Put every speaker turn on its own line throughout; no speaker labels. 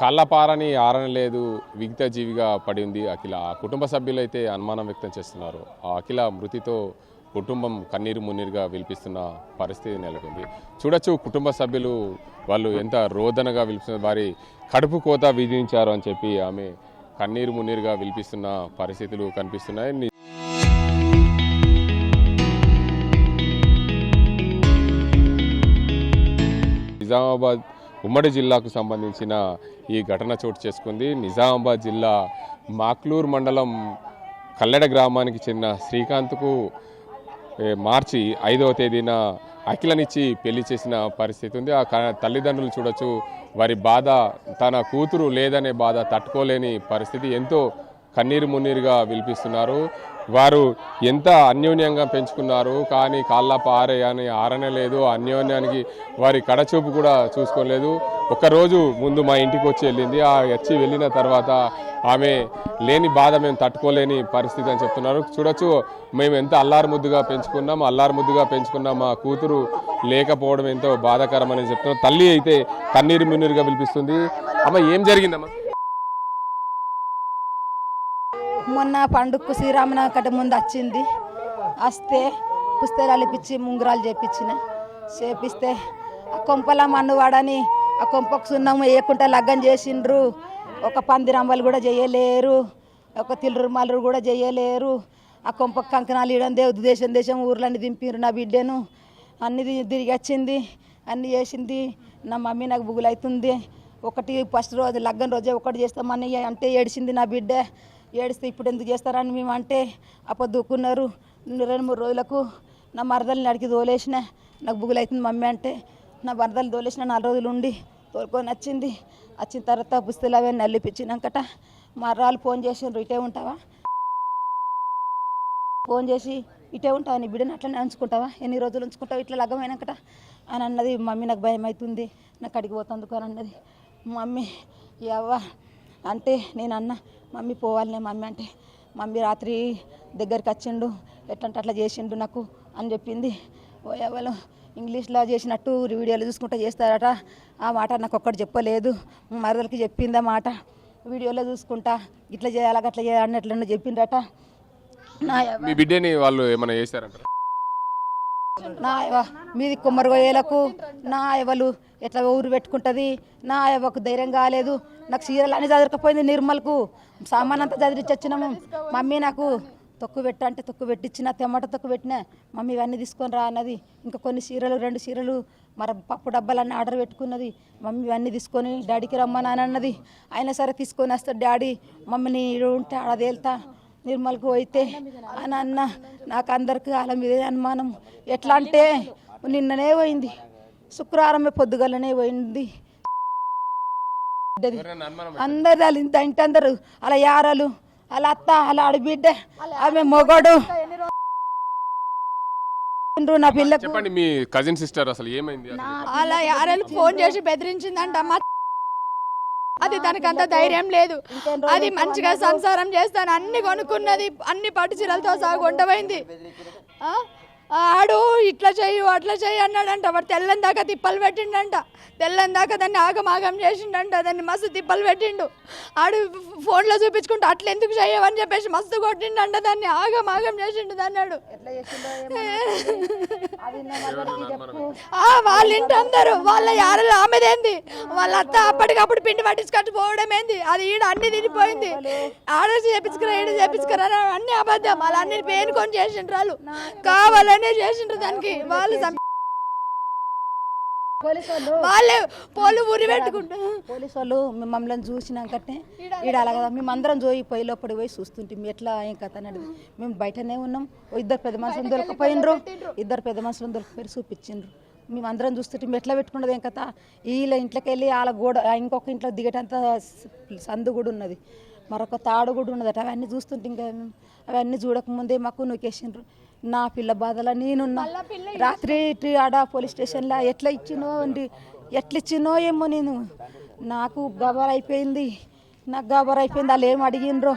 కాళ్ళపారని ఆరనలేదు, విగత జీవిగా పడి ఉంది అఖిల. ఆ కుటుంబ సభ్యులైతే అనుమానం వ్యక్తం చేస్తున్నారు. ఆ అఖిల మృతితో కుటుంబం కన్నీరు మున్నీరుగా విలిపిస్తున్న పరిస్థితి నెలకొంది. చూడొచ్చు కుటుంబ సభ్యులు వాళ్ళు ఎంత రోదనగా విలిపిస్తున్నారు, వారి కడుపు కోత విధించారు అని చెప్పి ఆమె కన్నీరు మున్నీరుగా విలిపిస్తున్న పరిస్థితులు కనిపిస్తున్నాయి. నిజామాబాద్ ఉమ్మడి జిల్లాకు సంబంధించిన ఈ ఘటన చోటు చేసుకుంది. నిజామాబాద్ జిల్లా మాక్లూర్ మండలం కల్లెడ గ్రామానికి చెందిన శ్రీకాంత్కు మార్చి 5వ తేదీన అఖిలనిచ్చి పెళ్లి చేసిన పరిస్థితి ఉంది. ఆ తల్లిదండ్రులు చూడొచ్చు, వారి బాధ, తన కూతురు లేదనే బాధ తట్టుకోలేని పరిస్థితి, ఎంతో కన్నీరు మున్నీరుగా విలిపిస్తున్నారు. వారు ఎంత అన్యోన్యంగా పెంచుకున్నారు, కానీ కాళ్ళపారే అని ఆరనలేదు. అన్యోన్యానికి వారి కడచూపు కూడా చూసుకోలేదు. ఒక్కరోజు ముందు మా ఇంటికి వచ్చి వెళ్ళింది. వచ్చి వెళ్ళిన తర్వాత ఆమె లేని బాధ మేము తట్టుకోలేని పరిస్థితి అని చెప్తున్నారు. చూడొచ్చు, మేము ఎంత అల్లారు ముద్దుగా పెంచుకున్నాం, మా కూతురు లేకపోవడం ఎంతో బాధాకరమని చెప్తున్నాం. తల్లి అయితే కన్నీరు మున్నీరుగా విలిపిస్తుంది. అమ్మ, ఏం జరిగిందమ్మా?
మొన్న పండుగకు శ్రీరామనవమి కంటే ముందు వచ్చింది. వస్తే పుస్తకాలు ఇప్పించి ముంగురాలు చేపిస్తే ఆ కొంపల మన్ను వాడని ఆ కొంపకు సున్నం వేయకుండా లగ్గం చేసిండ్రు. ఒక పందిరంబలు కూడా చేయలేరు, ఒక తిల్లురుమల్లు కూడా చేయలేరు. ఆ కొంపకు కంకణాలు ఇవ్వడం దేశం ఊర్లన్నీ దింపిరు. నా బిడ్డను అన్ని తిరిగి వచ్చింది, అన్నీ చేసింది. నా మమ్మీ నాకు బుగులు అవుతుంది. ఒకటి ఫస్ట్ రోజు లగ్గం రోజే ఒకటి చేస్తామని అంటే ఏడిసింది నా బిడ్డ. ఏడిస్తే ఇప్పుడు ఎందుకు చేస్తారని మేము అంటే అప్పదుకున్నారు. 2-3 రోజులకు నా మరదల్ని అడిగి తోలేసిన. నాకు బుగులు అవుతుంది మమ్మీ అంటే నా మరదలు తోలేసిన. 4 రోజులు ఉండి తోలుకొని వచ్చింది. వచ్చిన తర్వాత పుస్తకాలు అవన్నీ నల్లిపించినాకట మర్రాలు ఫోన్ చేసిండ్రు, ఇటే ఉంటావా, ఫోన్ చేసి ఇటే ఉంటావా, నీ బిడ్డను అట్లనే ఉంచుకుంటావా, ఎన్ని రోజులు ఉంచుకుంటావు ఇట్లా లగ్గమైనాకట అని అన్నది. మమ్మీ నాకు భయం అవుతుంది, నాకు అడిగి పోతందుకు అని అన్నది. మమ్మీ ఎవ్వ అంటే నేను అన్న, మమ్మీ పోవాలనే మమ్మీ అంటే, మమ్మీ రాత్రి దగ్గరికి వచ్చిండు, ఎట్లంటే అట్లా చేసిండు నాకు అని చెప్పింది. ఎవరు ఇంగ్లీష్లో చేసినట్టు వీడియోలు చూసుకుంటూ చేస్తారట. ఆ మాట నాకు ఒక్కటి చెప్పలేదు. మరదలకి చెప్పింది ఆ మాట, వీడియోలో చూసుకుంటా ఇట్లా చేయాలి అట్లా చేయాలని ఎట్లన్నా చెప్పిండ్రట.
మీ బిడ్డని వాళ్ళు ఏమైనా చేశారంట?
నా మీది కుమ్మరి గొయ్యలకు నా ఎవలు ఎట్లా ఊరు పెట్టుకుంటుంది. నా ఎవకు ధైర్యం కాలేదు. నాకు చీరలు అన్నీ చదరకపోయింది. నిర్మల్కు సామాన్ అంతా చదివించొచ్చినాము. మమ్మీ నాకు తొక్కు పెట్ట అంటే తొక్కు పెట్టించిన, టమాటా తొక్కు పెట్టినా. మమ్మీ ఇవన్నీ తీసుకొని రా అన్నది. ఇంకా కొన్ని చీరలు 2 చీరలు మరి పప్పు డబ్బాలన్నీ ఆర్డర్ పెట్టుకున్నది. మమ్మీ ఇవన్నీ తీసుకొని డాడీకి రమ్మని అని అన్నది. అయినా సరే తీసుకొని వస్తాడు డాడీ. మమ్మీని ఉంటే ఆడది వెళ్తా నిర్మల్కు పోయితే అని అన్న. నాకు అందరికీ వాళ్ళ మీదే అనుమానం. ఎట్లా అంటే నిన్ననే పోయింది, శుక్రవారమే పొద్దుగలనే పోయింది. అందరు వాళ్ళు ఇంత ఇంటి అందరు అలా యారలు, అలా అత్త, అలా ఆడబిడ్డ, ఆమె మొగడు. నా పిల్లకు
చెప్పండి, మీ కజిన్ సిస్టర్ అసలు ఏమైంది?
అలా యారలు ఫోన్ చేసి బెదిరించిందంట. అది తనకంత ధైర్యం లేదు. అది మంచిగా సంసారం చేస్తాను అన్ని కొనుక్కున్నది, అన్ని పట్టు చీరలతో సహా కొంటపోయింది. ఆడు ఇట్లా చెయ్యి అట్లా చెయ్యి అన్నాడంట. వాడు తెల్లని దాకా తిప్పలు పెట్టిండంట. తెల్లని దాకా దాన్ని ఆగమాగం చేసిండంట. దాన్ని మస్తు తిప్పలు పెట్టిండు. ఆడు ఫోన్లో చూపించుకుంటూ అట్లా ఎందుకు చెయ్యవని చెప్పేసి మస్తు కొట్టిండంట. దాన్ని ఆగమాగం చేసిండు అన్నాడు. వాళ్ళ ఇంటి అందరూ వాళ్ళ యారలు ఆమెదేంది, వాళ్ళ అత్త అప్పటికప్పుడు పిండి పట్టించుకొచ్చి పోవడం ఏంది, అది ఈడ అన్ని తిరిగిపోయింది. ఆడ చేపించుకురా ఈడ చేపించుకురా అన్ని అబద్ధం. వాళ్ళు అన్ని పేనుకొని చేసిండ్రు, వాళ్ళు కావాలనే చేసిండ్రు. దానికి వాళ్ళు వాళ్ళే పోలు ఊరి పెట్టుకుంటారు.
పోలీసు వాళ్ళు మమ్మల్ని చూసినాకనే ఈడ అలా కదా మేమందరం పోయి లోపలికి పోయి చూస్తుంటే ఎట్లా ఏం కథ అనేది. మేము బయటనే ఉన్నాం. 2 పెద్ద మనుషులు దొరకపోయినరు, 2 పెద్ద మనుషులు దొరికిపోయి చూపించిండ్రు. మేమందరం చూస్తుంటే ఎట్లా పెట్టుకున్నది ఏం కథ. వీళ్ళ ఇంట్లోకి వెళ్ళి వాళ్ళ గోడ ఇంకొక ఇంట్లో దిగేటంత సందు కూడా ఉన్నది, మరొక తాడు కూడా ఉన్నదట. అవన్నీ చూస్తుంటే ఇంకా అవన్నీ చూడకముందే మాకు నూకేసిండ్రు. నా పిల్ల బాధలో నేనున్నా. రాత్రి ఆడ పోలీస్ స్టేషన్లో ఎట్లా ఇచ్చినో ఏమో. నాకు గబర్ అయిపోయింది. వాళ్ళు ఏం అడిగినరో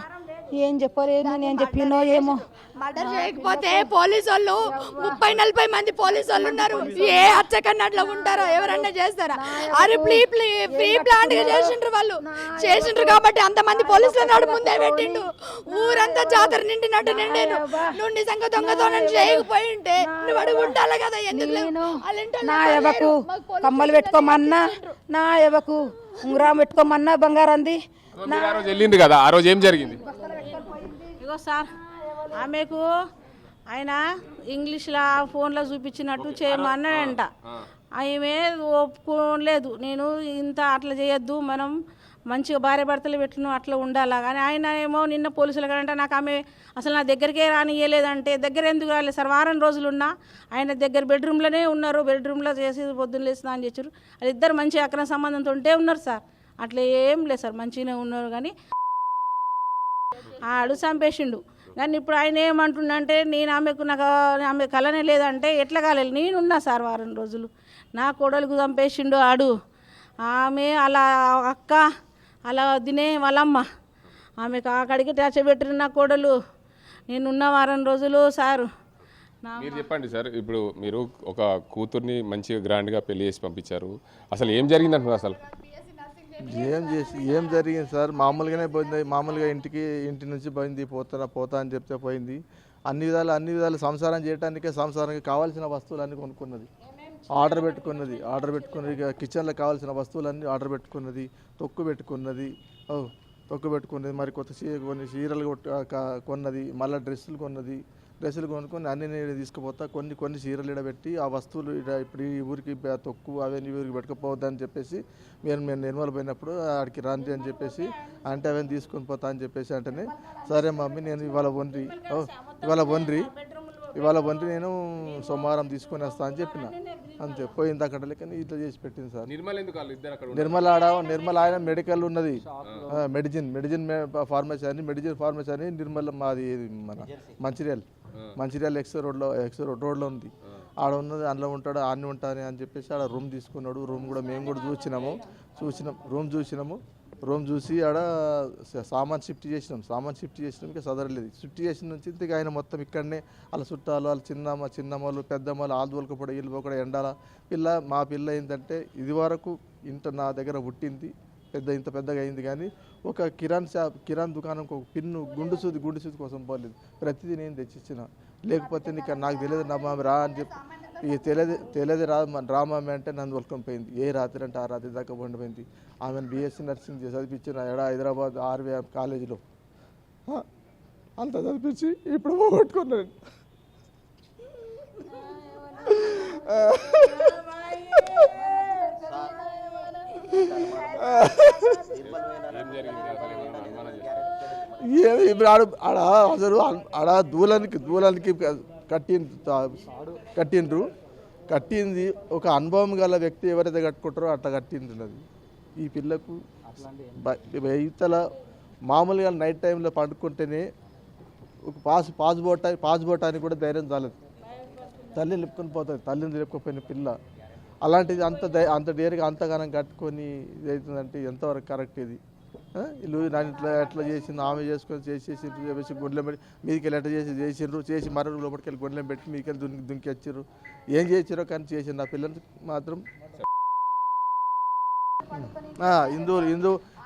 ఏం చెప్పలేదు, నేను చెప్పినో ఏమో
మర్డర్ చేయకపోతే పోలీసు వాళ్ళు 30-40 మంది పోలీసు వాళ్ళు ఉన్నారు. ఏ అచ్చకన్నట్లో ఉంటారో ఎవరన్నా చేస్తారా? అరే ప్రీ ప్లాంట్ గా చేసిండ్రు వాళ్ళు, చేసిండ్రు కాబట్టి అంతమంది పోలీసుల నాడు ముందే పెట్టిండు. ఊరంతా జాతర నిండినట్టు నిండాను. నువ్వు నిజంగా దొంగతనం చేయకపోయి ఉంటే నువ్వు అడుగు ఉండాలి కదా. ఎందుకు
నా ఎవకు కమ్మలు పెట్టుకోమన్నా, నా ఎవకు ఉంగరం పెట్టుకోమన్నా బంగారంది.
మీరు ఆ రోజు వెళ్ళింది కదా, ఆ రోజు ఏం జరిగింది?
ఇగో సార్, ఆమెకు ఆయన ఇంగ్లీష్లో ఫోన్లో చూపించినట్టు చేయమన్నాడంట. ఆమె ఒప్పుకోలేదు. నేను ఇంత అట్లా చేయొద్దు, మనం మంచిగా భార్య భర్తలు పెట్టిన అట్లా ఉండాలా. కానీ ఆయన ఏమో నిన్న పోలీసులు కంటే నాకు ఆమె అసలు నా దగ్గరికే రానియలేదంటే, దగ్గర ఎందుకు రాలేదు సార్? వారం రోజులు ఉన్నా ఆయన దగ్గర బెడ్రూమ్లోనే ఉన్నారు. బెడ్రూమ్లో చేసి పొద్దున్న లేస్తున్నా అని చెప్పారు. వాళ్ళిద్దరు మంచి అక్రమ సంబంధంతో ఉంటే ఉన్నారు సార్. అట్లా ఏం లేదు సార్, మంచిగానే ఉన్నారు. కానీ ఆడు చంపేసిండు. కానీ ఇప్పుడు ఆయన ఏమంటుండంటే నేను ఆమె కలనే లేదంటే ఎట్లా కాలేదు? నేనున్నా సార్ వారం రోజులు. నా కోడలకు చంపేసిండు ఆడు. ఆమె అలా అక్క అలా వదినే వాళ్ళమ్మ ఆమెకు అక్కడికి టచబెట్టిన నా కోడలు. నేనున్న వారం రోజులు సారు.
మీరు చెప్పండి సార్, ఇప్పుడు మీరు ఒక కూతుర్ని మంచిగా గ్రాండ్గా పెళ్లి చేసి పంపించారు. అసలు ఏం జరిగింది అంటున్నారు? అసలు
ఏం జరిగింది సార్? మామూలుగానే పోయింది. మామూలుగా ఇంటి నుంచి పోయింది. పోతా అని చెప్తే పోయింది. అన్ని విధాలు సంసారం చేయడానికే, సంసారానికి కావాల్సిన వస్తువులన్నీ కొనుక్కున్నది. ఆర్డర్ పెట్టుకున్నది. కిచెన్లో కావాల్సిన వస్తువులన్నీ ఆర్డర్ పెట్టుకున్నది. తొక్కు పెట్టుకున్నది. మరి కొన్ని చీరలు కొన్నది. మళ్ళీ డ్రెస్సులు కొనుక్కొని అన్ని నేను తీసుకుపోతా. కొన్ని చీరలు ఇడబెట్టి ఆ వస్తువులు ఇప్పుడు ఈ ఊరికి తొక్కు అవన్నీ ఊరికి పెట్టుకుపోవద్దని చెప్పేసి మేము నిర్మల్ పోయినప్పుడు ఆడికి రండి అని చెప్పేసి అంటే అవన్నీ తీసుకొని పోతా అని చెప్పేసి అంటేనే సరే మమ్మీ నేను ఇవాళ వండ్రి నేను సోమవారం తీసుకొని వస్తా అని చెప్పిన. అంతే, పోయింది అక్కడ లెక్క ఇట్లా చేసి పెట్టింది సార్. నిర్మల్ ఆయన మెడికల్ ఉన్నది, మెడిజిన్ ఫార్మసీ అని నిర్మల్ మాది మన మంచిర్యాల ఎక్స్ రోడ్లో ఉంది. ఆడ ఉన్నది, అందులో ఉంటాడు, ఆడనే ఉంటాను అని చెప్పేసి ఆడ రూమ్ తీసుకున్నాడు. రూమ్ కూడా మేము కూడా రూమ్ చూసి ఆడ సామాన్ షిఫ్ట్ చేసినాం. ఇంకా సదరలేదు. షిఫ్ట్ చేసిన నుంచి ఇంతగా ఆయన మొత్తం ఇక్కడనే వాళ్ళ చుట్టాలు, వాళ్ళ చిన్నమ్మలు పెద్దమ్మలు ఆల్దోలకపోవడం, వీళ్ళు పోకూడదు ఎండాల మా పిల్ల ఏంటంటే ఇది వరకు నా దగ్గర పుట్టింది, ఇంత పెద్దగా అయింది. కానీ ఒక కిరాణ్ దుకాణంకి ఒక పిన్ను గుండు సూది కోసం పోలేదు. ప్రతిదీ నేను తెచ్చిచ్చిన. లేకపోతే నాకు తెలియదు నా మామ రా అని చెప్పి ఇక తెలియదు రామామె అంటే నన్ను వెల్కమ్ పోయింది. ఏ రాత్రి అంటే ఆ రాత్రి దాకా ఉండిపోయింది. ఆమెను BSc నర్సింగ్ చదివించిన హైదరాబాద్ RVM కాలేజీలో అంత చదివించి ఇప్పుడు పోగొట్టుకున్నాను. ఇప్పుడు అసలు దూలానికి కట్టింది ఒక అనుభవం గల వ్యక్తి ఎవరైతే కట్టుకుంటారో అట్లా కట్టింది. ఈ పిల్లకు ఇతల మామూలుగా నైట్ టైంలో పండుకుంటేనే ఒక పాస్పోర్ట్ అని కూడా ధైర్యం చాలదు. తల్లిని లేపుకొని పోతుంది. తల్లిని లేపుకపోయిన పిల్ల అలాంటిది అంత డేర్గా అంతగానం కట్టుకొని ఇది అవుతుందంటే ఎంతవరకు కరెక్ట్ ఇది? వీళ్ళు నన్ను ఎట్లా చేసింది, ఆమె చేసుకొని చేసి గుండెలో పెట్టి మీదికి వెళ్ళి ఎట్లా చేసిండ్రు, చేసి మరో లోపలికి వెళ్ళి గుండెలో పెట్టి మీదికి వెళ్ళి దుంకి వచ్చారు. ఏం చేసారో కానీ చేసిండు. ఆ పిల్లలు మాత్రం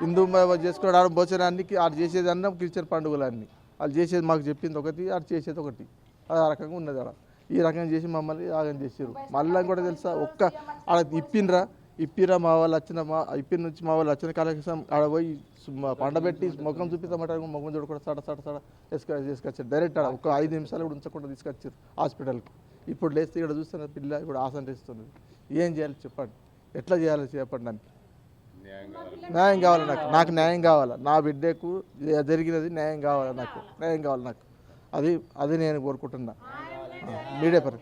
హిందూ చేసుకోవడం భోజనానికి ఆడు చేసేది అన్న క్రిస్టియన్ పండుగలన్నీ వాళ్ళు చేసేది మాకు చెప్పింది ఒకటి, ఆడు చేసేది ఒకటి. అది ఆ రకంగా ఉన్నది. ఆడ ఈ రకంగా చేసి మమ్మల్ని ఆగం చేసారు. మళ్ళీ కూడా తెలుసా ఆడ ఇప్పిరా మా వాళ్ళు ఇప్పిన నుంచి మా వాళ్ళు వచ్చిన కాలక్షేసం ఆడ పోయి పండబెట్టి ముఖం చూపిస్తామంటారు. ముఖం చూడకుండా సడ తీసుకొచ్చారు. డైరెక్ట్ ఆడ ఒక 5 నిమిషాలు కూడా ఉంచకుండా తీసుకొచ్చారు హాస్పిటల్కి. ఇప్పుడు లేస్తే ఇక్కడ చూస్తున్న పిల్ల ఇప్పుడు ఆసంటిస్తుంది. ఏం చేయాలి చెప్పండి? ఎట్లా చేయాలి చెప్పండి? న్యాయం కావాలి. నాకు న్యాయం కావాలి. నా బిడ్డకు జరిగినది న్యాయం కావాలి. నాకు అది నేను కోరుకుంటున్నా. మీడియా పరి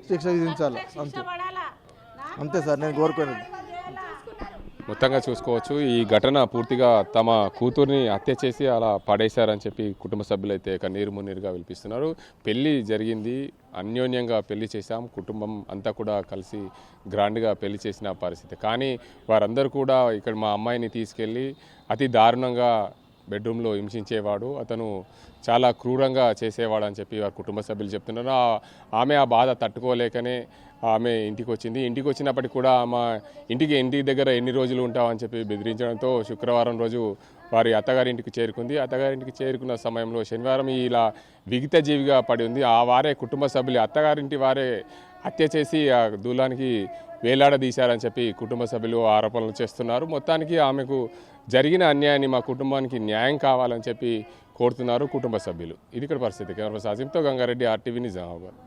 శిక్ష విధించాలి. అంతే సార్ నేను కోరుకునేది.
మొత్తంగా చూసుకోవచ్చు ఈ ఘటన పూర్తిగా తమ కూతుర్ని హత్య చేసి అలా పడేశారని చెప్పి కుటుంబ సభ్యులు అయితే కన్నీరు మున్నీరుగా విలిపిస్తున్నారు. పెళ్లి జరిగింది, అన్యోన్యంగా పెళ్లి చేశాం, కుటుంబం అంతా కూడా కలిసి గ్రాండ్గా పెళ్లి చేసిన పరిస్థితి. కానీ వారందరూ కూడా ఇక్కడ మా అమ్మాయిని తీసుకెళ్ళి అతి దారుణంగా బెడ్రూమ్లో హింసించేవాడు, అతను చాలా క్రూరంగా చేసేవాడు అని చెప్పి వారి కుటుంబ సభ్యులు చెప్తున్నారు. ఆమె ఆ బాధ తట్టుకోలేకనే ఆమె ఇంటికి వచ్చింది. ఇంటికి వచ్చినప్పటికీ కూడా ఆమె ఇంటి దగ్గర ఎన్ని రోజులు ఉంటావని చెప్పి బెదిరించడంతో శుక్రవారం రోజు వారి అత్తగారింటికి చేరుకుంది. అత్తగారింటికి చేరుకున్న సమయంలో శనివారం ఇలా విగిత జీవిగా పడి ఉంది. ఆ వారే కుటుంబ సభ్యులు అత్తగారింటి వారే హత్య చేసి ఆ దూలానికి వేలాడదీశారని చెప్పి కుటుంబ సభ్యులు ఆరోపణలు చేస్తున్నారు. మొత్తానికి ఆమెకు జరిగిన అన్యాయాన్ని మా కుటుంబానికి న్యాయం కావాలని చెప్పి కోరుతున్నారు కుటుంబ సభ్యులు. ఇది ఇక్కడ పరిస్థితి. కెమెరా పర్సన్ అజీంతో గంగారెడ్డి, RTV నిజామాబాద్.